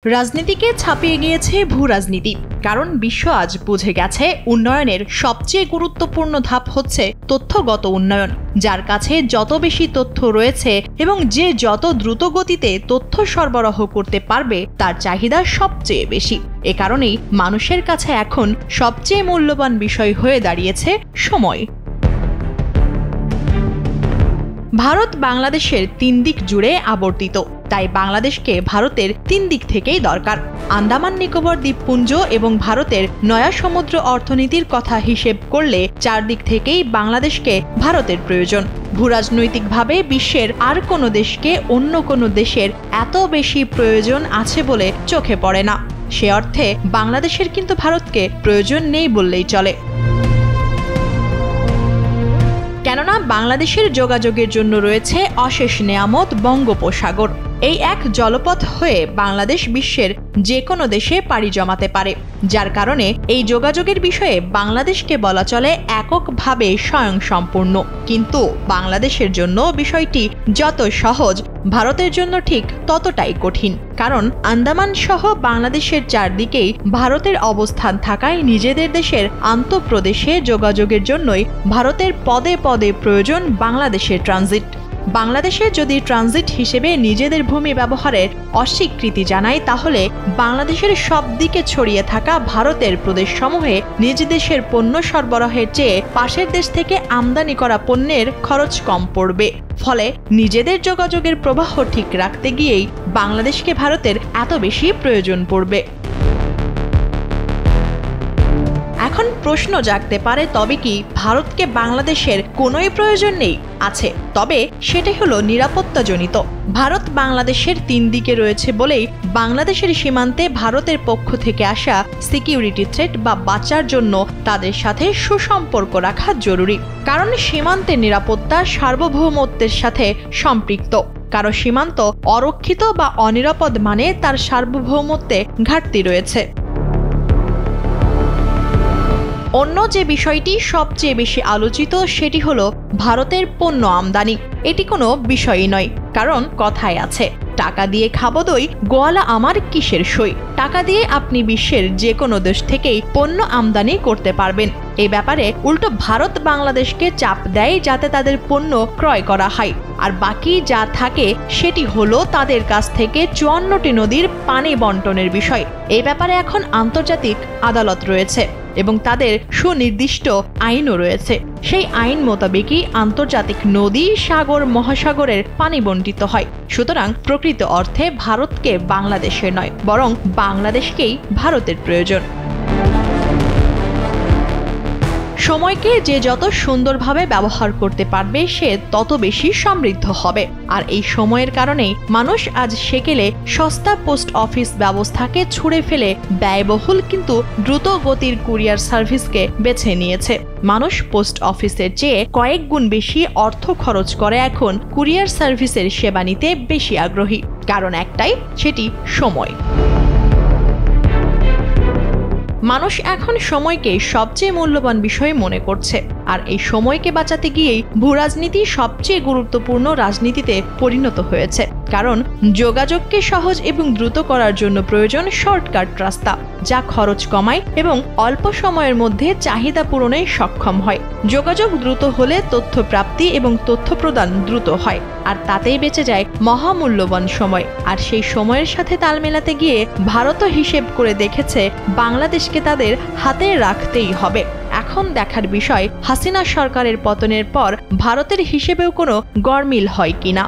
রাজনীতিকে ছাপিয়ে গিয়েছে ভূ রাজনীতি। কারণ বিশ্ব আজ বুঝে গেছে উন্নয়নের সবচেয়ে গুরুত্বপূর্ণ ধাপ হচ্ছে তথ্যগত উন্নয়ন। যার কাছে যত বেশি তথ্য রয়েছে এবং যে যত দ্রুত গতিতে তথ্য সরবরাহ করতে পারবে তার চাহিদা সবচেয়ে বেশি। এ কারণেই মানুষের কাছে এখন সবচেয়ে মূল্যবান বিষয় হয়ে দাঁড়িয়েছে সময়। ভারত বাংলাদেশের ৩ দিক জুড়ে আবর্তিত, তাই বাংলাদেশকে ভারতের ৩ দিক থেকেই দরকার। আন্দামান নিকোবর দ্বীপপুঞ্জ এবং ভারতের নয়া সমুদ্র অর্থনীতির কথা হিসেব করলে ৪ দিক থেকেই বাংলাদেশকে ভারতের প্রয়োজন। ভূরাজনৈতিকভাবে বিশ্বের আর কোনো দেশকে অন্য কোনো দেশের এত বেশি প্রয়োজন আছে বলে চোখে পড়ে না। সে অর্থে বাংলাদেশের কিন্তু ভারতকে প্রয়োজন নেই বললেই চলে। কেননা বাংলাদেশের যোগাযোগের জন্য রয়েছে অশেষ নেয়ামত বঙ্গোপসাগর। এই এক জলপথ হয়ে বাংলাদেশ বিশ্বের যে কোনো দেশে পাড়ি জমাতে পারে, যার কারণে এই যোগাযোগের বিষয়ে বাংলাদেশকে বলা চলে এককভাবে স্বয়ংসম্পূর্ণ। কিন্তু বাংলাদেশের জন্য বিষয়টি যত সহজ, ভারতের জন্য ঠিক ততটাই কঠিন। কারণ আন্দামান সহ বাংলাদেশের চারদিকেই ভারতের অবস্থান থাকায় নিজেদের দেশের আন্তঃপ্রদেশে যোগাযোগের জন্যই ভারতের পদে পদে প্রয়োজন বাংলাদেশের ট্রানজিট। বাংলাদেশে যদি ট্রানজিট হিসেবে নিজেদের ভূমি ব্যবহারের অস্বীকৃতি জানায়, তাহলে বাংলাদেশের সব দিকে ছড়িয়ে থাকা ভারতের প্রদেশসমূহে নিজ দেশের পণ্য সরবরাহের চেয়ে পাশের দেশ থেকে আমদানি করা পণ্যের খরচ কম পড়বে। ফলে নিজেদের যোগাযোগের প্রবাহ ঠিক রাখতে গিয়েই বাংলাদেশকে ভারতের এত বেশি প্রয়োজন পড়বে। এখন প্রশ্ন জাগতে পারে, তবে কি ভারতকে বাংলাদেশের কোনোই প্রয়োজন নেই? আছে, তবে সেটাই হলো নিরাপত্তাজনিত। ভারত বাংলাদেশের ৩ দিকে রয়েছে বলেই বাংলাদেশের সীমান্তে ভারতের পক্ষ থেকে আসা সিকিউরিটি থ্রেট বা বাঁচার জন্য তাদের সাথে সুসম্পর্ক রাখা জরুরি। কারণ সীমান্তের নিরাপত্তা সার্বভৌমত্বের সাথে সম্পৃক্ত। কারো সীমান্ত অরক্ষিত বা অনিরাপদ মানে তার সার্বভৌমত্বে ঘাটতি রয়েছে। অন্য যে বিষয়টি সবচেয়ে বেশি আলোচিত সেটি হলো ভারতের পণ্য আমদানি। এটি কোনো বিষয়ই নয়, কারণ কথায় আছে, টাকা দিয়ে খাবো দই, গোয়ালা আমার কিসের সই। টাকা দিয়ে আপনি বিশ্বের যে কোনো দেশ থেকেই পণ্য আমদানি করতে পারবেন। এই ব্যাপারে উল্টো ভারত বাংলাদেশকে চাপ দেয় যাতে তাদের পণ্য ক্রয় করা হয়, আর বাকি যা থাকে সেটি হলো তাদের কাছ থেকে ৫৪টি নদীর পানি বন্টনের বিষয়। এই ব্যাপারে এখন আন্তর্জাতিক আদালত রয়েছে এবং তাদের সুনির্দিষ্ট আইনও রয়েছে। সেই আইন মোতাবেকই আন্তর্জাতিক নদী, সাগর, মহাসাগরের পানি বণ্টিত হয়। সুতরাং প্রকৃত অর্থে ভারতকে বাংলাদেশের নয়, বরং বাংলাদেশকেই ভারতের প্রয়োজন। সময়কে যে যত সুন্দরভাবে ব্যবহার করতে পারবে সে তত বেশি সমৃদ্ধ হবে। আর এই সময়ের কারণেই মানুষ আজ সেকেলে সস্তা পোস্ট অফিস ব্যবস্থাকে ছুঁড়ে ফেলে ব্যয়বহুল কিন্তু দ্রুত গতির কুরিয়ার সার্ভিসকে বেছে নিয়েছে। মানুষ পোস্ট অফিসের চেয়ে কয়েক গুণ বেশি অর্থ খরচ করে এখন কুরিয়ার সার্ভিসের সেবা নিতে বেশি আগ্রহী। কারণ একটাই, সেটি সময়। মানুষ এখন সময়কে সবচেয়ে মূল্যবান বিষয় মনে করছে, আর এই সময়কে বাঁচাতে গিয়েই ভূরাজনীতি সবচেয়ে গুরুত্বপূর্ণ রাজনীতিতে পরিণত হয়েছে। কারণ যোগাযোগকে সহজ এবং দ্রুত করার জন্য প্রয়োজন শর্টকাট রাস্তা, যা খরচ কমায় এবং অল্প সময়ের মধ্যে চাহিদা পূরণে সক্ষম হয়। যোগাযোগ দ্রুত হলে তথ্য প্রাপ্তি এবং তথ্য প্রদান দ্রুত হয়, আর তাতেই বেঁচে যায় মহামূল্যবান সময়। আর সেই সময়ের সাথে তাল মেলাতে গিয়ে ভারতও হিসেব করে দেখেছে বাংলাদেশকে তাদের হাতে রাখতেই হবে। এখন দেখার বিষয়, হাসিনা সরকারের পতনের পর ভারতের হিসেবেও কোনো গরমিল হয় কিনা।